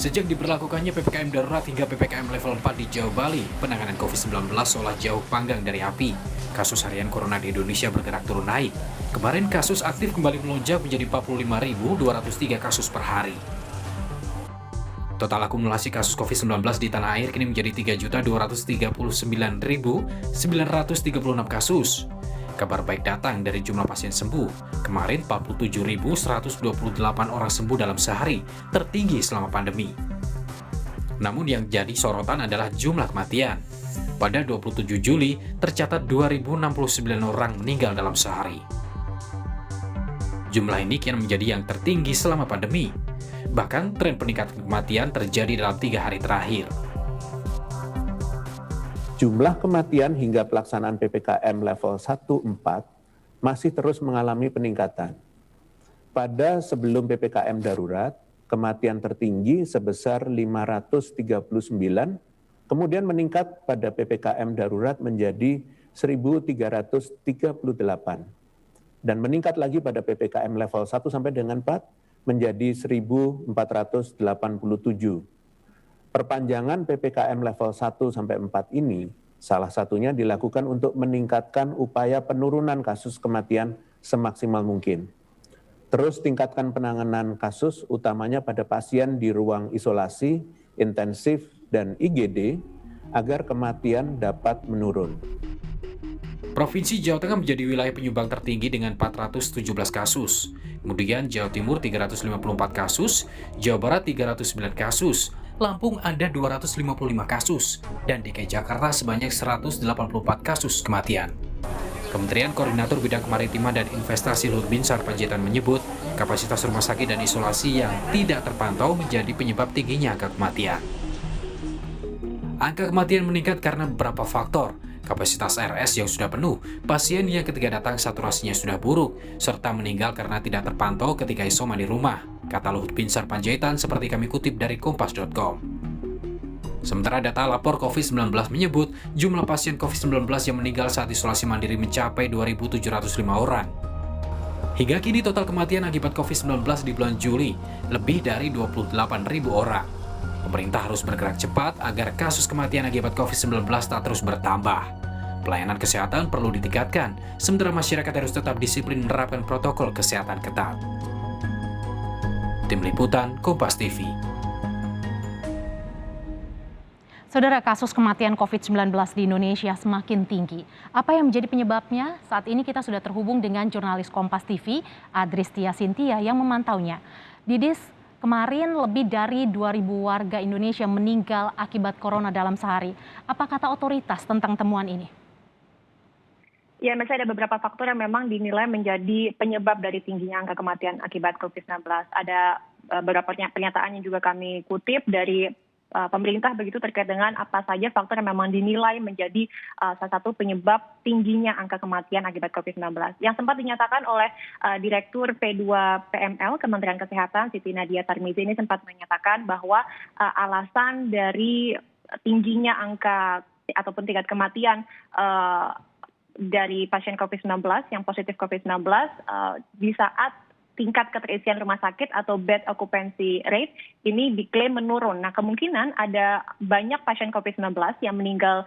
Sejak diberlakukannya PPKM darurat hingga PPKM level 4 di Jawa Bali, penanganan COVID-19 seolah jauh panggang dari api. Kasus harian corona di Indonesia bergerak turun naik. Kemarin kasus aktif kembali melonjak menjadi 45.203 kasus per hari. Total akumulasi kasus COVID-19 di tanah air kini menjadi 3.239.936 kasus. Kabar baik datang dari jumlah pasien sembuh. Kemarin 47.128 orang sembuh dalam sehari, tertinggi selama pandemi. Namun yang jadi sorotan adalah jumlah kematian. Pada 27 Juli, tercatat 2.069 orang meninggal dalam sehari. Jumlah ini kian menjadi yang tertinggi selama pandemi. Bahkan tren peningkatan kematian terjadi dalam 3 hari terakhir. Jumlah kematian hingga pelaksanaan PPKM level 1-4 masih terus mengalami peningkatan. Pada sebelum PPKM darurat, kematian tertinggi sebesar 539, kemudian meningkat pada PPKM darurat menjadi 1.338, dan meningkat lagi pada PPKM level 1 sampai dengan 4 menjadi 1.487. Perpanjangan PPKM level 1 sampai 4 ini salah satunya dilakukan untuk meningkatkan upaya penurunan kasus kematian semaksimal mungkin. Terus tingkatkan penanganan kasus utamanya pada pasien di ruang isolasi, intensif, dan IGD agar kematian dapat menurun. Provinsi Jawa Tengah menjadi wilayah penyumbang tertinggi dengan 417 kasus. Kemudian Jawa Timur 354 kasus, Jawa Barat 309 kasus, Lampung ada 255 kasus, dan DKI Jakarta sebanyak 184 kasus kematian. Kementerian Koordinator Bidang Kemaritiman dan Investasi Luhut Binsar Panjaitan menyebut kapasitas rumah sakit dan isolasi yang tidak terpantau menjadi penyebab tingginya angka kematian. Angka kematian meningkat karena beberapa faktor. Kapasitas RS yang sudah penuh, pasien yang ketika datang saturasinya sudah buruk, serta meninggal karena tidak terpantau ketika isoman di rumah, kata Luhut Binsar Panjaitan seperti kami kutip dari kompas.com. Sementara data lapor COVID-19 menyebut jumlah pasien COVID-19 yang meninggal saat isolasi mandiri mencapai 2.705 orang. Hingga kini total kematian akibat COVID-19 di bulan Juli lebih dari 28.000 orang. Pemerintah harus bergerak cepat agar kasus kematian akibat COVID-19 tak terus bertambah. Pelayanan kesehatan perlu ditingkatkan, sementara masyarakat harus tetap disiplin menerapkan protokol kesehatan ketat. Tim Liputan, Kompas TV. Saudara, kasus kematian COVID-19 di Indonesia semakin tinggi. Apa yang menjadi penyebabnya? Saat ini kita sudah terhubung dengan jurnalis Kompas TV, Adristia Sintia yang memantaunya. Didis, kemarin lebih dari 2.000 warga Indonesia meninggal akibat corona dalam sehari. Apa kata otoritas tentang temuan ini? Ya, misalnya ada beberapa faktor yang memang dinilai menjadi penyebab dari tingginya angka kematian akibat COVID-19. Ada beberapa pernyataan yang juga kami kutip dari pemerintah begitu terkait dengan apa saja faktor yang memang dinilai menjadi salah satu penyebab tingginya angka kematian akibat COVID-19. Yang sempat dinyatakan oleh Direktur P2PML Kementerian Kesehatan Siti Nadia Tarmizi ini sempat menyatakan bahwa alasan dari tingginya angka ataupun tingkat kematian dari pasien COVID-19 yang positif COVID-19 di saat tingkat keterisian rumah sakit atau bed occupancy rate ini diklaim menurun. Nah, kemungkinan ada banyak pasien COVID-19 yang meninggal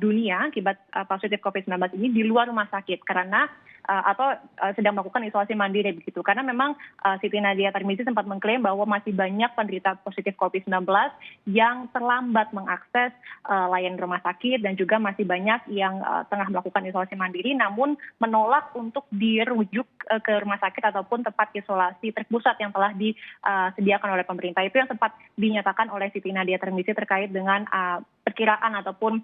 dunia akibat positif COVID-19 ini di luar rumah sakit karena atau sedang melakukan isolasi mandiri begitu. Karena memang Siti Nadia Tarmizi sempat mengklaim bahwa masih banyak penderita positif COVID-19 yang terlambat mengakses layanan rumah sakit dan juga masih banyak yang tengah melakukan isolasi mandiri namun menolak untuk dirujuk ke rumah sakit ataupun tempat isolasi terpusat yang telah disediakan oleh pemerintah. Itu yang sempat dinyatakan oleh Siti Nadia Tarmizi terkait dengan perkiraan ataupun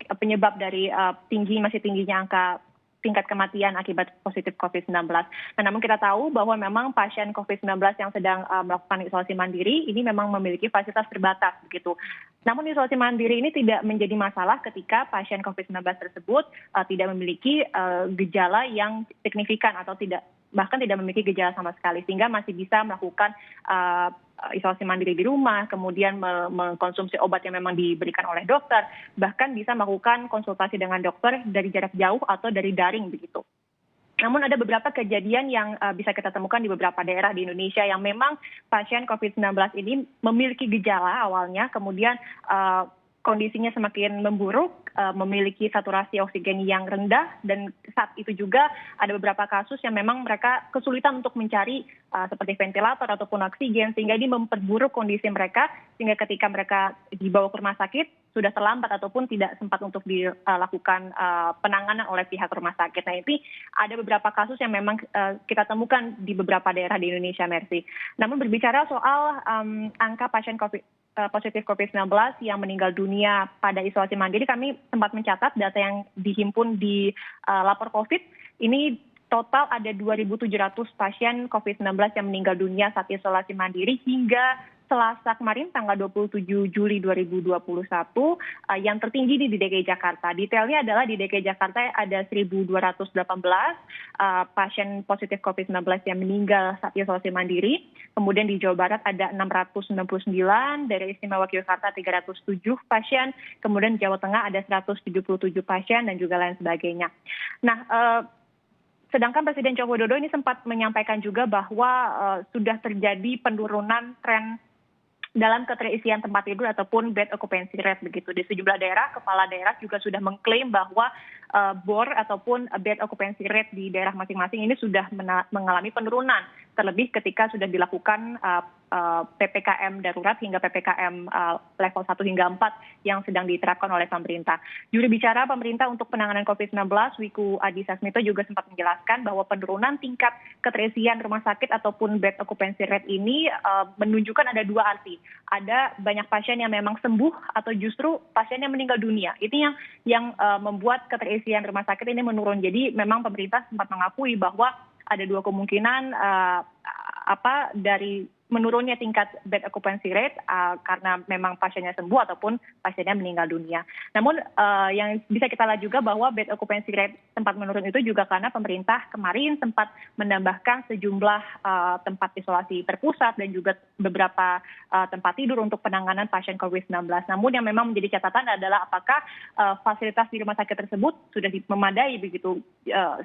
penyebab dari masih tingginya angka tingkat kematian akibat positif COVID-19. Nah, namun kita tahu bahwa memang pasien COVID-19 yang sedang melakukan isolasi mandiri ini memang memiliki fasilitas terbatas begitu. Namun isolasi mandiri ini tidak menjadi masalah ketika pasien COVID-19 tersebut tidak memiliki gejala yang signifikan atau bahkan tidak memiliki gejala sama sekali sehingga masih bisa melakukan isolasi mandiri di rumah, kemudian mengkonsumsi obat yang memang diberikan oleh dokter, bahkan bisa melakukan konsultasi dengan dokter dari jarak jauh atau dari daring begitu. Namun ada beberapa kejadian yang bisa kita temukan di beberapa daerah di Indonesia yang memang pasien COVID-19 ini memiliki gejala awalnya, kemudian kondisinya semakin memburuk, memiliki saturasi oksigen yang rendah, dan saat itu juga ada beberapa kasus yang memang mereka kesulitan untuk mencari seperti ventilator ataupun oksigen, sehingga ini memperburuk kondisi mereka, sehingga ketika mereka dibawa ke rumah sakit sudah terlambat ataupun tidak sempat untuk dilakukan penanganan oleh pihak rumah sakit. Nah, ini ada beberapa kasus yang memang kita temukan di beberapa daerah di Indonesia, Mercy. Namun berbicara soal angka pasien positif COVID-19 yang meninggal dunia pada isolasi mandiri, kami sempat mencatat data yang dihimpun di lapor COVID, ini total ada 2.700 pasien COVID-19 yang meninggal dunia saat isolasi mandiri hingga Selasa kemarin tanggal 27 Juli 2021 yang tertinggi di DKI Jakarta. Detailnya adalah di DKI Jakarta ada 1.218 pasien positif COVID-19 yang meninggal saat isolasi mandiri. Kemudian di Jawa Barat ada 699, daerah istimewa Yogyakarta 307 pasien, kemudian di Jawa Tengah ada 177 pasien dan juga lain sebagainya. Nah, sedangkan Presiden Joko Widodo ini sempat menyampaikan juga bahwa sudah terjadi penurunan tren dalam keterisian tempat tidur ataupun bed occupancy rate begitu. Di sejumlah daerah, kepala daerah juga sudah mengklaim bahwa BOR ataupun bed occupancy rate di daerah masing-masing ini sudah mengalami penurunan. Terlebih ketika sudah dilakukan PPKM darurat hingga PPKM level 1 hingga 4 yang sedang diterapkan oleh pemerintah. Juru bicara pemerintah untuk penanganan COVID-19, Wiku Adhisa Smito, juga sempat menjelaskan bahwa penurunan tingkat keterisian rumah sakit ataupun bed occupancy rate ini menunjukkan ada dua arti. Ada banyak pasien yang memang sembuh atau justru pasien yang meninggal dunia. Ini yang membuat keterisian rumah sakit ini menurun. Jadi memang pemerintah sempat mengakui bahwa ada dua kemungkinan dari menurunnya tingkat bed occupancy rate karena memang pasiennya sembuh ataupun pasiennya meninggal dunia. Namun yang bisa kita lihat juga bahwa bed occupancy rate sempat menurun itu juga karena pemerintah kemarin sempat menambahkan sejumlah tempat isolasi terpusat dan juga beberapa tempat tidur untuk penanganan pasien COVID-19. Namun yang memang menjadi catatan adalah apakah fasilitas di rumah sakit tersebut sudah memadai begitu,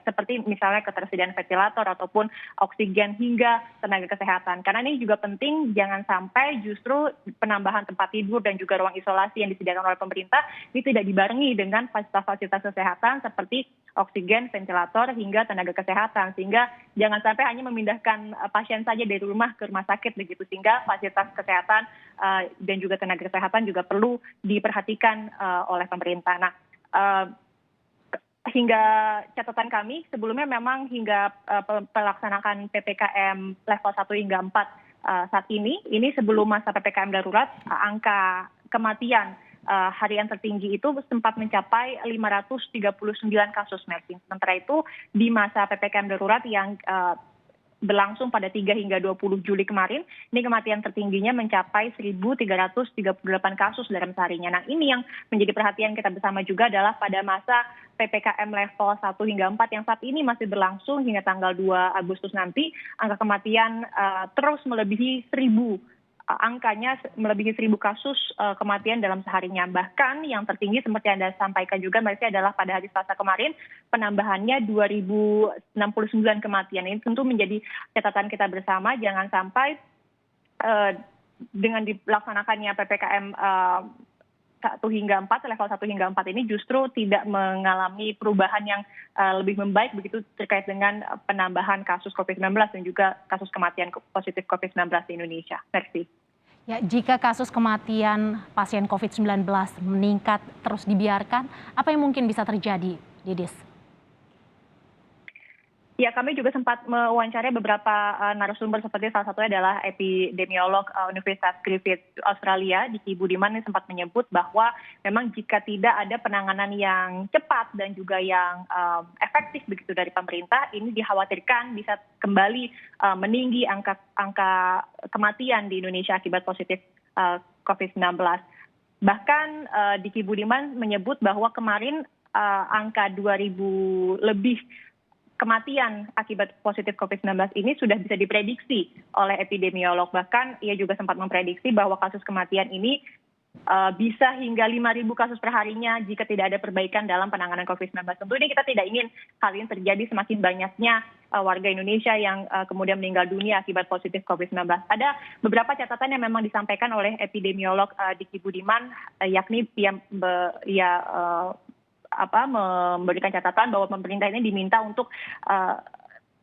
seperti misalnya ketersediaan ventilator ataupun oksigen hingga tenaga kesehatan. Karena ini juga penting, jangan sampai justru penambahan tempat tidur dan juga ruang isolasi yang disediakan oleh pemerintah ini tidak dibarengi dengan fasilitas-fasilitas kesehatan seperti oksigen, ventilator, hingga tenaga kesehatan. Sehingga jangan sampai hanya memindahkan pasien saja dari rumah ke rumah sakit begitu, sehingga fasilitas kesehatan dan juga tenaga kesehatan juga perlu diperhatikan oleh pemerintah. Nah, hingga catatan kami sebelumnya memang hingga pelaksanaan PPKM level 1 hingga 4 saat ini sebelum masa PPKM darurat, angka kematian harian tertinggi itu sempat mencapai 539 kasus, Mercy. Sementara itu di masa PPKM darurat yang berlangsung pada 3 hingga 20 Juli kemarin, ini kematian tertingginya mencapai 1.338 kasus dalam seharinya. Nah, ini yang menjadi perhatian kita bersama juga adalah pada masa PPKM level 1 hingga 4 yang saat ini masih berlangsung hingga tanggal 2 Agustus nanti, angka kematian terus melebihi 1.000. Angkanya melebihi 1.000 kasus kematian dalam seharinya. Bahkan yang tertinggi seperti Anda sampaikan juga, Mbak, adalah pada hari Selasa kemarin penambahannya 2.069 kematian. Ini tentu menjadi catatan kita bersama, jangan sampai dengan dilaksanakannya PPKM 1 hingga 4, level 1 hingga 4 ini justru tidak mengalami perubahan yang lebih membaik begitu terkait dengan penambahan kasus COVID-19 dan juga kasus kematian positif COVID-19 di Indonesia. Mercy. Ya, jika kasus kematian pasien COVID-19 meningkat terus dibiarkan, apa yang mungkin bisa terjadi, Didis? Ya, kami juga sempat mewawancarai beberapa narasumber, seperti salah satunya adalah epidemiolog Universitas Griffith Australia, Diki Budiman, yang sempat menyebut bahwa memang jika tidak ada penanganan yang cepat dan juga yang efektif begitu dari pemerintah, ini dikhawatirkan bisa kembali meninggi angka kematian di Indonesia akibat positif COVID-19. Bahkan Diki Budiman menyebut bahwa kemarin angka 2.000 lebih kematian akibat positif COVID-19 ini sudah bisa diprediksi oleh epidemiolog. Bahkan ia juga sempat memprediksi bahwa kasus kematian ini bisa hingga 5.000 kasus per harinya jika tidak ada perbaikan dalam penanganan COVID-19. Tentu ini kita tidak ingin hal ini terjadi, semakin banyaknya warga Indonesia yang kemudian meninggal dunia akibat positif COVID-19. Ada beberapa catatan yang memang disampaikan oleh epidemiolog Diki Budiman, yakni memberikan catatan bahwa pemerintah ini diminta untuk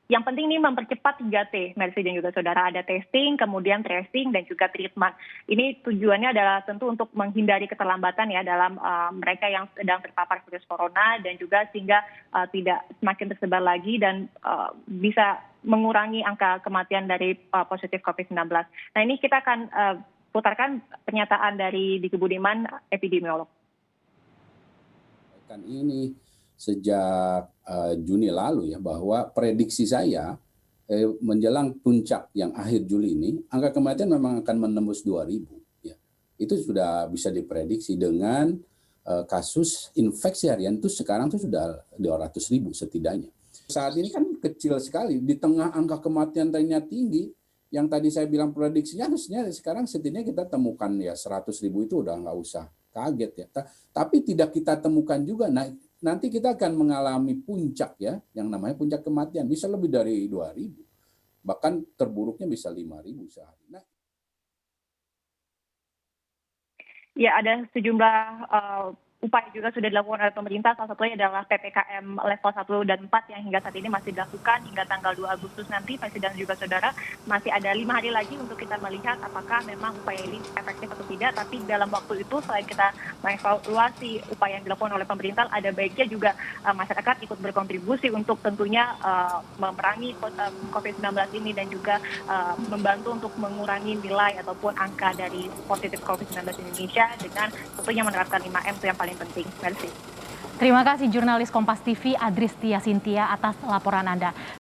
yang penting ini mempercepat 3T, Mercy dan juga saudara. Ada testing, kemudian tracing, dan juga treatment. Ini tujuannya adalah tentu untuk menghindari keterlambatan ya dalam mereka yang sedang terpapar virus corona, dan juga sehingga tidak semakin tersebar lagi dan bisa mengurangi angka kematian dari positif COVID-19. Nah, ini kita akan putarkan pernyataan dari Diki Budiman, epidemiolog. Kan ini sejak Juni lalu ya, bahwa prediksi saya menjelang puncak yang akhir Juli ini angka kematian memang akan menembus 2.000 ya. Itu sudah bisa diprediksi dengan kasus infeksi harian itu sekarang tuh sudah 200.000 setidaknya. Saat ini kan kecil sekali di tengah angka kematian tadinya tinggi, yang tadi saya bilang prediksinya harusnya sekarang setidaknya kita temukan ya 100.000 itu udah nggak usah kaget ya. Tapi tidak kita temukan juga. Nah, nanti kita akan mengalami puncak ya, yang namanya puncak kematian. Bisa lebih dari 2.000. Bahkan terburuknya bisa 5.000 sehari. Nah, ya, ada sejumlah upaya juga sudah dilakukan oleh pemerintah. Salah satunya adalah PPKM level 1 dan 4 yang hingga saat ini masih dilakukan hingga tanggal 2 Agustus nanti. Presiden dan juga saudara, masih ada 5 hari lagi untuk kita melihat apakah memang upaya ini efektif atau tidak. Tapi dalam waktu itu, selain kita mengevaluasi upaya yang dilakukan oleh pemerintah, ada baiknya juga masyarakat ikut berkontribusi untuk tentunya memerangi COVID-19 ini, dan juga membantu untuk mengurangi nilai ataupun angka dari positif COVID-19 di Indonesia dengan tentunya menerapkan 5M itu yang paling penting. Merci. Terima kasih jurnalis Kompas TV Adristia Sintia atas laporan Anda.